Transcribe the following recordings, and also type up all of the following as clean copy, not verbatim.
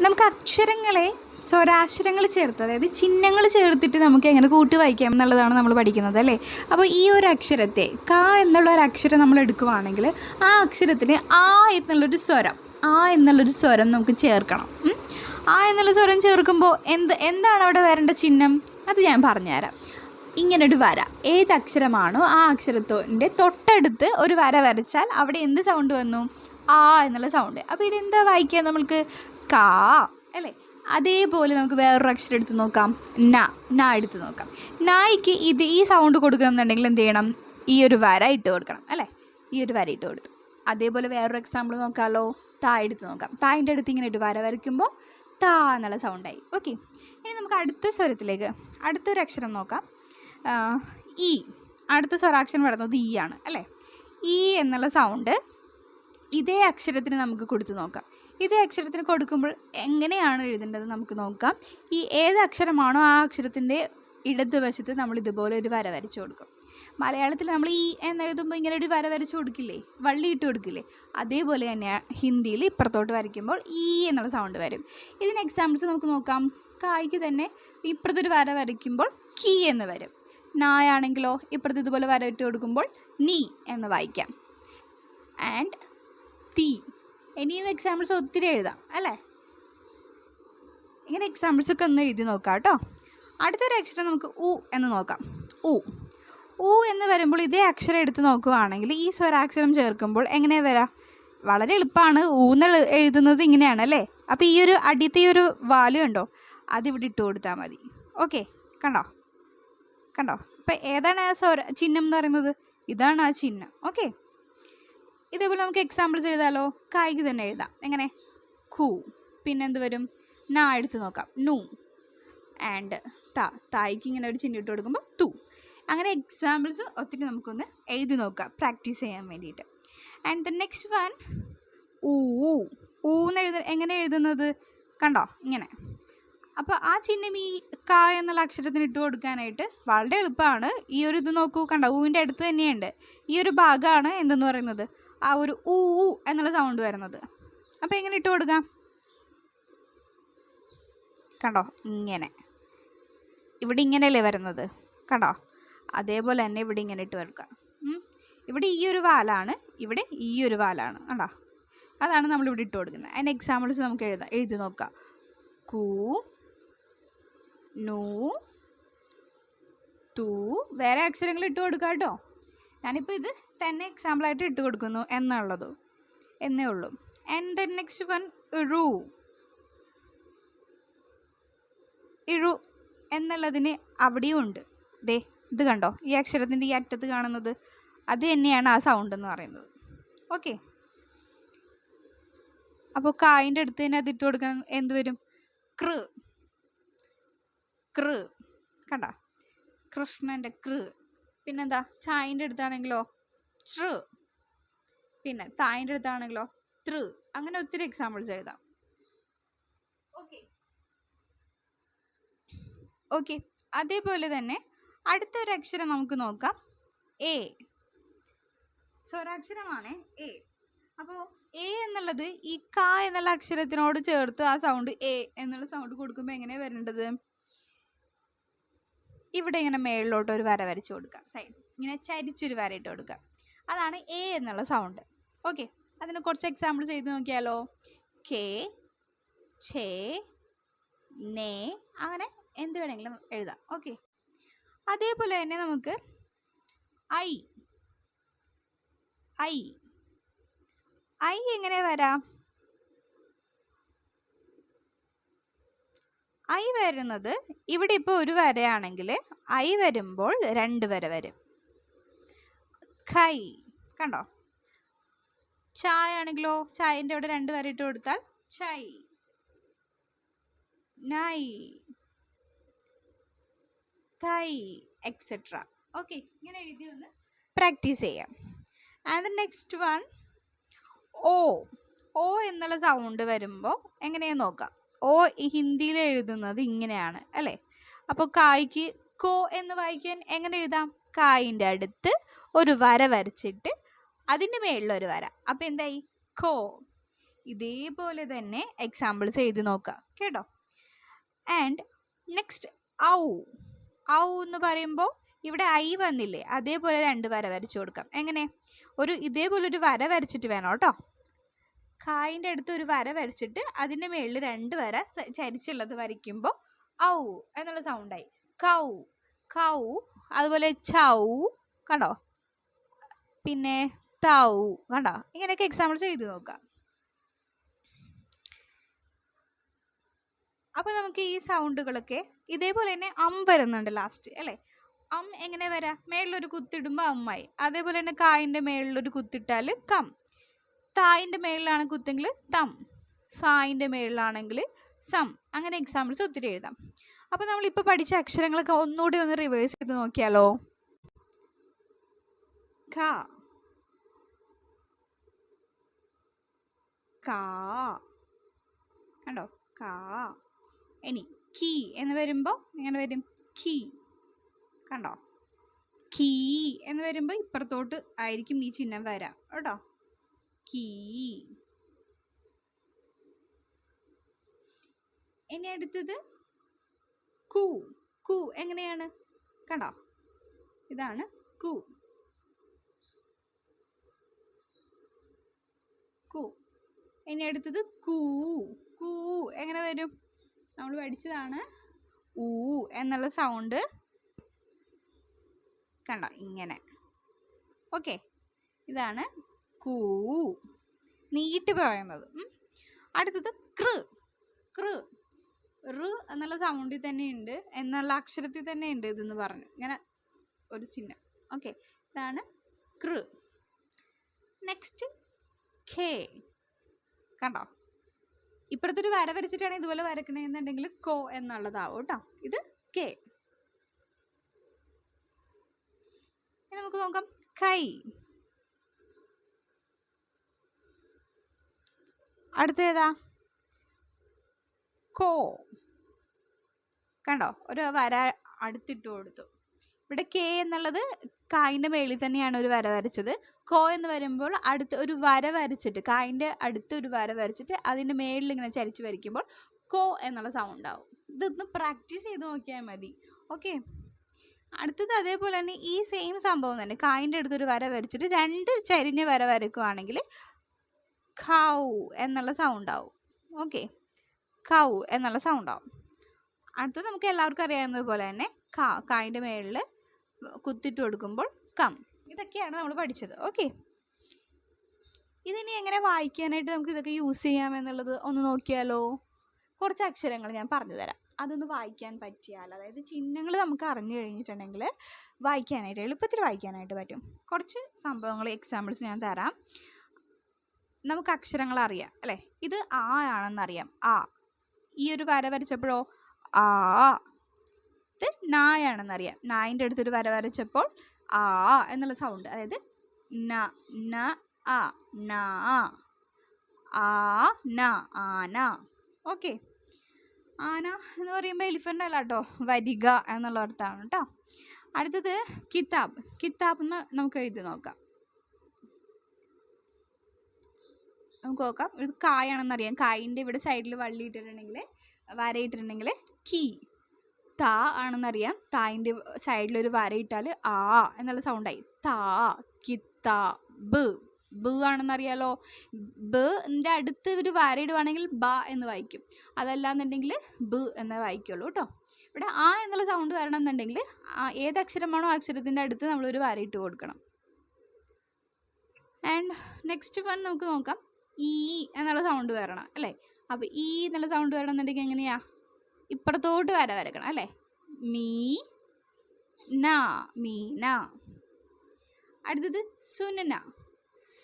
നമുക്ക് അക്ഷരങ്ങളെ സ്വരാക്ഷരങ്ങൾ ചേർത്ത്, അതായത് ചിഹ്നങ്ങൾ ചേർത്തിട്ട് നമുക്ക് എങ്ങനെ കൂട്ടി വായിക്കാം എന്നുള്ളതാണ് നമ്മൾ പഠിക്കുന്നത് അല്ലേ. അപ്പോൾ ഈ ഒരു അക്ഷരത്തെ ക എന്നുള്ള ഒരു അക്ഷരം നമ്മൾ എടുക്കുവാണെങ്കിൽ ആ അക്ഷരത്തിന് എന്നുള്ളൊരു സ്വരം നമുക്ക് ചേർക്കണം. എന്നുള്ള സ്വരം ചേർക്കുമ്പോൾ എന്താണ് അവിടെ വരേണ്ട ചിഹ്നം അത് ഞാൻ പറഞ്ഞുതരാം. ഇങ്ങനൊരു വര, ഏത് അക്ഷരമാണോ ആ അക്ഷരത്തിൻ്റെ തൊട്ടടുത്ത് ഒരു വര വരച്ചാൽ അവിടെ എന്ത് സൗണ്ട് വന്നു? എന്നുള്ള സൗണ്ട്. അപ്പോൾ ഇതെന്താ വായിക്കുക നമ്മൾക്ക്? കാ അല്ലേ. അതേപോലെ നമുക്ക് വേറൊരു അക്ഷരം എടുത്ത് നോക്കാം, ന എടുത്ത് നോക്കാം. നായിക്ക് ഈ സൗണ്ട് കൊടുക്കണം എന്നുണ്ടെങ്കിൽ എന്ത് ചെയ്യണം? ഈ ഒരു വര ഇട്ട് കൊടുക്കണം അല്ലേ. ഈ ഒരു വര ഇട്ട് കൊടുത്തു. അതേപോലെ വേറൊരു എക്സാമ്പിൾ നോക്കാമല്ലോ. താ എടുത്ത് നോക്കാം. തായിൻ്റെ അടുത്ത് ഇങ്ങനെ ഒരു വര വരയ്ക്കുമ്പോൾ താ എന്നുള്ള സൗണ്ടായി. ഓക്കെ, ഇനി നമുക്ക് അടുത്ത സ്വരത്തിലേക്ക് അടുത്തൊരു അക്ഷരം നോക്കാം. ഈ അടുത്ത സ്വരാക്ഷരം വരുന്നത് ഈ ആണ് അല്ലേ. ഈ എന്നുള്ള സൗണ്ട് ഇതേ അക്ഷരത്തിന് നമുക്ക് കൊടുത്തു നോക്കാം. ഇതേ അക്ഷരത്തിന് കൊടുക്കുമ്പോൾ എങ്ങനെയാണ് എഴുതേണ്ടത് നമുക്ക് നോക്കാം. ഈ ഏത് അക്ഷരമാണോ ആ അക്ഷരത്തിൻ്റെ ഇടതുവശത്ത് നമ്മൾ ഇതുപോലെ ഒരു വര വരച്ചു കൊടുക്കും. മലയാളത്തിൽ നമ്മൾ ഈ എന്നെഴുതുമ്പോൾ ഇങ്ങനെ ഒരു വര വരച്ചു കൊടുക്കില്ലേ, വള്ളി ഇട്ട് കൊടുക്കില്ലേ, അതേപോലെ തന്നെ ഹിന്ദിയിൽ ഇപ്പുറത്തോട്ട് വരയ്ക്കുമ്പോൾ ഈ എന്നുള്ള സൗണ്ട് വരും. ഇതിന് എക്സാമ്പിൾസ് നമുക്ക് നോക്കാം. കായ്ക്ക് തന്നെ ഇപ്പുറത്തൊരു വര വരയ്ക്കുമ്പോൾ കീ എന്ന് വരും. നായാണെങ്കിലോ ഇപ്പുറത്ത് ഇതുപോലെ വര ഇട്ട് കൊടുക്കുമ്പോൾ നീ എന്ന് വായിക്കാം. ആൻഡ് തീ. ഇനിയും എക്സാമ്പിൾസ് ഒത്തിരി എഴുതാം അല്ലേ. ഇങ്ങനെ എക്സാമ്പിൾസൊക്കെ ഒന്ന് എഴുതി നോക്കാം കേട്ടോ. അടുത്തൊരു അക്ഷരം നമുക്ക് എന്ന് നോക്കാം. ഊ എന്ന് വരുമ്പോൾ ഇതേ അക്ഷരം എടുത്ത് നോക്കുകയാണെങ്കിൽ ഈ സ്വരാക്ഷരം ചേർക്കുമ്പോൾ എങ്ങനെയാണ് വരാം? വളരെ എളുപ്പമാണ്. ഊന്ന് എഴുതുന്നത് ഇങ്ങനെയാണ് അല്ലേ. അപ്പോൾ ഈ ഒരു അടിയത്തെ ഒരു വാല് കണ്ടോ, അതിവിടെ ഇട്ട് കൊടുത്താൽ മതി. ഓക്കെ, കണ്ടോ. അപ്പോൾ ഏതാണ് ആ ചിഹ്നം എന്ന് പറയുന്നത്? ഇതാണ് ആ ചിഹ്നം. ഓക്കെ, ഇതേപോലെ നമുക്ക് എക്സാമ്പിൾസ് എഴുതാമല്ലോ. കായ്ക്ക് തന്നെ എഴുതാം. എങ്ങനെ? ഖു. പിന്നെന്ത് വരും? നാ എടുത്ത് നോക്കാം. നു. ആൻഡ് തായ്ക്ക് ഇങ്ങനെ ഒരു ചിഹ്നം ഇട്ട് കൊടുക്കുമ്പോൾ തു. അങ്ങനെ എക്സാമ്പിൾസ് ഒത്തിരി നമുക്കൊന്ന് എഴുതി നോക്കാം പ്രാക്ടീസ് ചെയ്യാൻ വേണ്ടിയിട്ട്. ആൻഡ് ദ നെക്സ്റ്റ് വൺ ഊന്ന് എങ്ങനെ എഴുതുന്നത്? കണ്ടോ, ഇങ്ങനെ. അപ്പോൾ ആ ചിഹ്നം ഈ ക എന്നുള്ള അക്ഷരത്തിന് ഇട്ട് കൊടുക്കാനായിട്ട് വളരെ എളുപ്പമാണ്. ഈ ഒരു ഇത് നോക്കൂ, കണ്ടോ, ഊവിൻ്റെ അടുത്ത് തന്നെയുണ്ട്. ഈ ഒരു ഭാഗമാണ് എന്തെന്ന് പറയുന്നത്, ആ ഒരു എന്നുള്ള സൗണ്ട് വരുന്നത്. അപ്പോൾ എങ്ങനെ ഇട്ട് കൊടുക്കാം? കണ്ടോ, ഇങ്ങനെ. ഇവിടെ ഇങ്ങനെയല്ലേ വരുന്നത്, കണ്ടോ. അതേപോലെ തന്നെ ഇവിടെ ഇങ്ങനെ ഇട്ട് കൊടുക്കാം. ഇവിടെ ഈ ഒരു വാലാണ്, ഇവിടെ ഈ ഒരു വാലാണ്, കണ്ടോ. അതാണ് നമ്മളിവിടെ ഇട്ട് കൊടുക്കുന്നത്. അതിൻ്റെ എക്സാമ്പിൾസ് നമുക്ക് എഴുതി നോക്കാം. കൂ, നു, തു. വേറെ അക്ഷരങ്ങൾ ഇട്ട് കൊടുക്കാം കേട്ടോ. ഞാനിപ്പോൾ ഇത് തന്നെ എക്സാമ്പിളായിട്ട് ഇട്ട് കൊടുക്കുന്നു എന്നേ ഉള്ളൂ. ആൻഡ് ദ നെക്സ്റ്റ് വൺ ഇഴു എന്നുള്ളതിന് അവിടെയും ഉണ്ട്. ഇത് കണ്ടോ, ഈ അക്ഷരത്തിൻ്റെ ഈ അറ്റത്ത് കാണുന്നത് അത് തന്നെയാണ് ആ സൗണ്ട് എന്ന് പറയുന്നത്. ഓക്കെ, അപ്പോൾ കായിൻ്റെ അടുത്ത് തന്നെ അത് ഇട്ട് കൊടുക്കണം. എന്ത് വരും? കൃ. കണ്ടോ, കൃഷ്ണൻ്റെ കൃ. പിന്നെന്താ, ചായൻ്റെ അടുത്താണെങ്കിലോ ചൃ. പിന്നെ തായിൻ്റെ അടുത്താണെങ്കിലോ തൃ. അങ്ങനെ ഒത്തിരി എക്സാമ്പിൾസ് എഴുതാം. ഓക്കെ, അതേപോലെ തന്നെ അടുത്തൊരു അക്ഷരം നമുക്ക് നോക്കാം. സ്വരാക്ഷരമാണ് എ. അപ്പോൾ എന്നുള്ളത് ഈ ക എന്നുള്ള അക്ഷരത്തിനോട് ചേർത്ത് ആ സൗണ്ട് എന്നുള്ള സൗണ്ട് കൊടുക്കുമ്പോൾ എങ്ങനെയാണ് വരേണ്ടത്? ഇവിടെ ഇങ്ങനെ മേളിലോട്ട് ഒരു വര വരച്ച് കൊടുക്കുക. സൈഡ് ഇങ്ങനെ ചരിച്ചൊരു വര ഇട്ട് കൊടുക്കുക. അതാണ് എ എന്നുള്ള സൗണ്ട്. ഓക്കെ, അതിന് കുറച്ച് എക്സാമ്പിൾസ് എഴുതി നോക്കിയാലോ. കെ, ഛേ, നേ, അങ്ങനെ എന്ത് വേണമെങ്കിലും എഴുതാം. ഓക്കെ, അതേപോലെ തന്നെ നമുക്ക് ഐ എങ്ങനെ വരാം? ഐ വരുന്നത് ഇവിടെ ഇപ്പോൾ ഒരു വരയാണെങ്കിൽ ഐ വരുമ്പോൾ രണ്ട് വര വരും. ഖൈ, കണ്ടോ. ചായ ആണെങ്കിലോ ചായൻ്റെ അവിടെ രണ്ട് വര ഇട്ട് കൊടുത്താൽ ചൈ. നൈ, തൈ, എക്സെട്ര. ഓക്കെ, ഇങ്ങനെ എഴുതി ഒന്ന് പ്രാക്ടീസ് ചെയ്യാം. ആൻഡ് നെക്സ്റ്റ് വൺ ഓ എന്നുള്ള സൗണ്ട് വരുമ്പോൾ എങ്ങനെയാന്ന് നോക്കാം. ഹിന്ദിയിൽ എഴുതുന്നത് ഇങ്ങനെയാണ് അല്ലേ. അപ്പോൾ കായ്ക്ക് കോ എന്ന് വായിക്കാൻ എങ്ങനെ എഴുതാം? കായിൻ്റെ അടുത്ത് ഒരു വര വരച്ചിട്ട് അതിൻ്റെ മേളിലൊരു വര. അപ്പോൾ എന്തായി? ഖോ. ഇതേപോലെ തന്നെ എക്സാമ്പിൾസ് എഴുതി നോക്കുക കേട്ടോ. ആൻഡ് നെക്സ്റ്റ് ഔ. ഔ എന്ന് പറയുമ്പോൾ ഇവിടെ ഐ വന്നില്ലേ, അതേപോലെ 2 വര വരച്ചു കൊടുക്കാം. എങ്ങനെ? ഇതേപോലെ ഒരു വര വരച്ചിട്ട് വേണം കേട്ടോ. കായിൻ്റെ അടുത്ത് ഒരു വര വരച്ചിട്ട് അതിൻ്റെ മേളിൽ 2 വര ചരിച്ചുള്ളത് വരയ്ക്കുമ്പോൾ ഔ എന്നുള്ള സൗണ്ടായി. കൗ, കൗ. അതുപോലെ ചൗ, കണ്ടോ? പിന്നെ തൗ, കണ്ടോ? ഇങ്ങനെയൊക്കെ എക്സാമ്പിൾസ് എഴുതി നോക്കാം. അപ്പോൾ നമുക്ക് ഈ സൗണ്ടുകളൊക്കെ ഇതേപോലെ തന്നെ വരുന്നുണ്ട് ലാസ്റ്റ് അല്ലേ. എങ്ങനെ വരാം? മേളിലൊരു കുത്തിടുമ്പോൾ അമ്മായി. അതേപോലെ തന്നെ കായിൻ്റെ മേളിലൊരു കുത്തിട്ടാൽ കം. തായിൻ്റെ മേളിലാണ് കുത്തെങ്കിൽ തം. സായിൻ്റെ മേളിലാണെങ്കിൽ സം. അങ്ങനെ എക്സാമ്പിൾസ് ഒത്തിരി എഴുതാം. അപ്പോൾ നമ്മളിപ്പോൾ പഠിച്ച അക്ഷരങ്ങളൊക്കെ ഒന്നുകൂടി ഒന്ന് റിവേഴ്സ് ചെയ്ത് നോക്കിയാലോ. ക, കാ, കണ്ടോ? കാ. ഇനി കീ എന്ന് വരുമ്പോൾ എങ്ങനെ വരും? കീ, കണ്ടോ? കീ എന്ന് വരുമ്പോൾ ഇപ്പുറത്തോട്ട് ആയിരിക്കും ഈ ചിഹ്നം വരാം കേട്ടോ. കീ. ഇനി അടുത്തത് കു. കു എങ്ങനെയാണ്? കണ്ടോ? ഇതാണ് കു. കു. ഇനി അടുത്തത് കൂ. കൂ എങ്ങനെ വരും? നമ്മൾ പഠിച്ചതാണ്. ഊ എന്നുള്ള സൗണ്ട് കണ്ടോ? ഇങ്ങനെ. ഓക്കെ, ഇതാണ് കൂ, നീട്ടി പറയുന്നത്. അടുത്തത് കൃ. കൃ. റ് എന്നുള്ള സൗണ്ടിൽ തന്നെ ഉണ്ട്, എന്നുള്ള അക്ഷരത്തിൽ തന്നെ ഉണ്ട് ഇതെന്ന് പറഞ്ഞു. ഇങ്ങനെ ഒരു ചിഹ്നം. ഓക്കെ, ഇതാണ് കൃ. നെക്സ്റ്റ് ഖേ. കണ്ടോ? ഇപ്പുറത്തൊരു വര വരച്ചിട്ടാണ് ഇതുപോലെ വരക്കണമെന്നുണ്ടെങ്കിൽ കോ എന്നുള്ളതാവും കേട്ടോ. ഇത് കെ. നമുക്ക് നോക്കാം. കൈ. അടുത്തേതാ? കോ. കണ്ടോ? ഒരു വര അടുത്തിട്ട് കൊടുത്തു. ഇവിടെ കെ എന്നുള്ളത് കായിൻ്റെ മേളിൽ തന്നെയാണ് ഒരു വര വരച്ചത്. കോ എന്ന് വരുമ്പോൾ അടുത്ത് ഒരു വര വരച്ചിട്ട് കായിൻ്റെ അടുത്ത് ഒരു വര വരച്ചിട്ട് അതിൻ്റെ മേളിൽ ഇങ്ങനെ ചരിച്ച് വരയ്ക്കുമ്പോൾ കോ എന്നുള്ള സൗണ്ട് ആവും. ഇതൊന്ന് പ്രാക്ടീസ് ചെയ്ത് നോക്കിയാൽ മതി. ഓക്കെ, അടുത്തത് അതേപോലെ തന്നെ ഈ സെയിം സംഭവം തന്നെ കായിൻ്റെ അടുത്തൊരു വര വരച്ചിട്ട് 2 ചരിഞ്ഞ വര വരയ്ക്കുവാണെങ്കിൽ ഖൗ എന്നുള്ള സൗണ്ട് ആവും. ഓക്കെ, ഖൗ എന്നുള്ള സൗണ്ട് ആവും. അടുത്തത് നമുക്ക് എല്ലാവർക്കും അറിയാവുന്നത് പോലെ തന്നെ കായിൻ്റെ മേളിൽ കുത്തിട്ട് കൊടുക്കുമ്പോൾ കം. ഇതൊക്കെയാണ് നമ്മൾ പഠിച്ചത്. ഓക്കെ, ഇതിനി എങ്ങനെ വായിക്കാനായിട്ട് നമുക്ക് ഇതൊക്കെ യൂസ് ചെയ്യാമെന്നുള്ളത് ഒന്ന് നോക്കിയാലോ. കുറച്ച് അക്ഷരങ്ങൾ ഞാൻ പറഞ്ഞു തരാം, അതൊന്ന് വായിക്കാൻ പറ്റിയാൽ, അതായത് ചിഹ്നങ്ങൾ നമുക്ക് അറിഞ്ഞു കഴിഞ്ഞിട്ടുണ്ടെങ്കിൽ വായിക്കാനായിട്ട് എളുപ്പത്തിൽ വായിക്കാനായിട്ട് പറ്റും. കുറച്ച് സംഭവങ്ങൾ എക്സാമ്പിൾസ് ഞാൻ തരാം. നമുക്ക് അക്ഷരങ്ങൾ അറിയാം അല്ലേ. ഇത് ആ ആണെന്നറിയാം. ആ. ഈ ഒരു വര വരച്ചപ്പോഴോ ആ. ഇത് നായാണെന്നറിയാം. നായിൻ്റെ അടുത്തൊരു വര വരച്ചപ്പോൾ ആ എന്നുള്ള സൗണ്ട്, അതായത് ന ന ആ നാ. ആ ന, ആന. ഓക്കെ, ആന എന്ന് പറയുമ്പോൾ എലിഫൻ്റ് അല്ല കേട്ടോ, വരിക എന്നുള്ള അർത്ഥമാണ് കേട്ടോ. അടുത്തത് കിതാബ്. കിതാബ് എന്ന് നമുക്ക് എഴുതി നോക്കാം. നമുക്ക് നോക്കാം. ഇത് കായാണെന്നറിയാം. കായിൻ്റെ ഇവിടെ സൈഡിൽ വള്ളി ഇട്ടിട്ടുണ്ടെങ്കിൽ, വരയിട്ടിട്ടുണ്ടെങ്കിൽ കീ. താ ആണെന്നറിയാം. തായിൻ്റെ സൈഡിലൊരു വര ഇട്ടാൽ ആ എന്നുള്ള സൗണ്ടായി. താ. കിതാബ്. ബ് ആണെന്നറിയാലോ. ബിൻ്റെ അടുത്ത് ഒരു വര ഇടുവാണെങ്കിൽ ബ എന്ന് വായിക്കും. അതല്ലാന്നുണ്ടെങ്കിൽ ബ് എന്ന് വായിക്കുള്ളൂ കേട്ടോ. ഇവിടെ ആ എന്നുള്ള സൗണ്ട് വരണം എന്നുണ്ടെങ്കിൽ ഏത് അക്ഷരമാണോ അക്ഷരത്തിൻ്റെ അടുത്ത് നമ്മളൊരു വര ഇട്ട് കൊടുക്കണം. ആൻഡ് നെക്സ്റ്റ് വൺ നമുക്ക് നോക്കാം. ഈ എന്നുള്ള സൗണ്ട് വരണം അല്ലേ. അപ്പോൾ ഈ എന്നുള്ള സൗണ്ട് വരണം എന്നുണ്ടെങ്കിൽ എങ്ങനെയാ? ഇപ്പുറത്തോട്ട് വര വരക്കണം അല്ലേ. മീ ന, മീന. അടുത്തത് സുനന.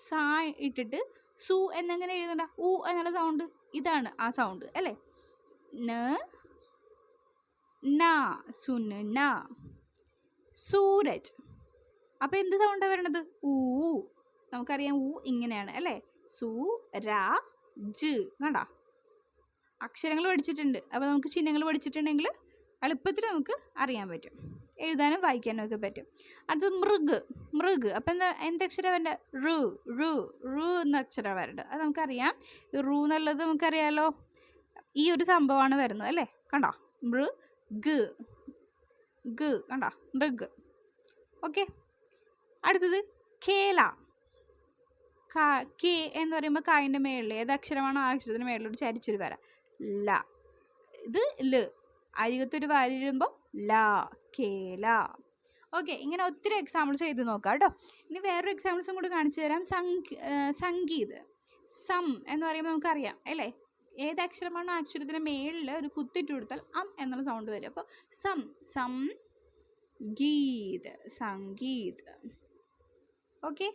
സാ ഇട്ടിട്ട് സു എന്നെങ്ങനെ എഴുതണ്ട, ഊ എന്നുള്ള സൗണ്ട്. ഇതാണ് ആ സൗണ്ട് അല്ലേ. ന ന, സുനന. സൂരജ്. അപ്പോൾ എന്ത് സൗണ്ടാണ് വരണത്? ഊ. നമുക്കറിയാം ഊ ഇങ്ങനെയാണ് അല്ലേ. സു ര ജ്. കണ്ട, അക്ഷരങ്ങൾ പഠിച്ചിട്ടുണ്ട്. അപ്പോൾ നമുക്ക് ചിഹ്നങ്ങൾ പഠിച്ചിട്ടുണ്ടെങ്കിൽ എളുപ്പത്തിൽ നമുക്ക് അറിയാൻ പറ്റും. എഴുതാനും വായിക്കാനും ഒക്കെ പറ്റും. അടുത്തത് മൃഗ്. മൃഗ് അപ്പം എന്തക്ഷരം വരേണ്ടത്? റ്. റ്. റ് എന്ന അക്ഷരം വരേണ്ടത്. അത് നമുക്കറിയാം. ഈ റൂ എന്നുള്ളത് നമുക്കറിയാമല്ലോ, ഈ ഒരു സംഭവമാണ് വരുന്നത് അല്ലേ. കണ്ടോ? മൃഗ്. ഗ കണ്ടോ? മൃഗ്. ഓക്കെ. അടുത്തത് കേല. കെ എന്ന് പറയുമ്പോൾ കായിൻ്റെ മേളിൽ ഏത് അക്ഷരമാണോ ആ അക്ഷരത്തിന് മേളിലോട്ട് ചരിച്ചൊരു വര. ല. ഇത് ല്. അരികത്തൊരു വര ഇടുമ്പോൾ ല. കേല. ഓക്കെ. ഇങ്ങനെ ഒത്തിരി എക്സാമ്പിൾസ് എഴുതി നോക്കാം കേട്ടോ. ഇനി വേറൊരു എക്സാമ്പിൾസും കൂടി കാണിച്ചു തരാം. സംഗീത്. സം എന്ന് പറയുമ്പോൾ നമുക്കറിയാം അല്ലേ, ഏത് അക്ഷരമാണോ ആ അക്ഷരത്തിന് മേളിൽ ഒരു കുത്തിട്ട് കൊടുത്താൽ എന്നുള്ള സൗണ്ട് വരും. അപ്പോൾ സം ഗീത്. സംഗീത്. ഓക്കെ.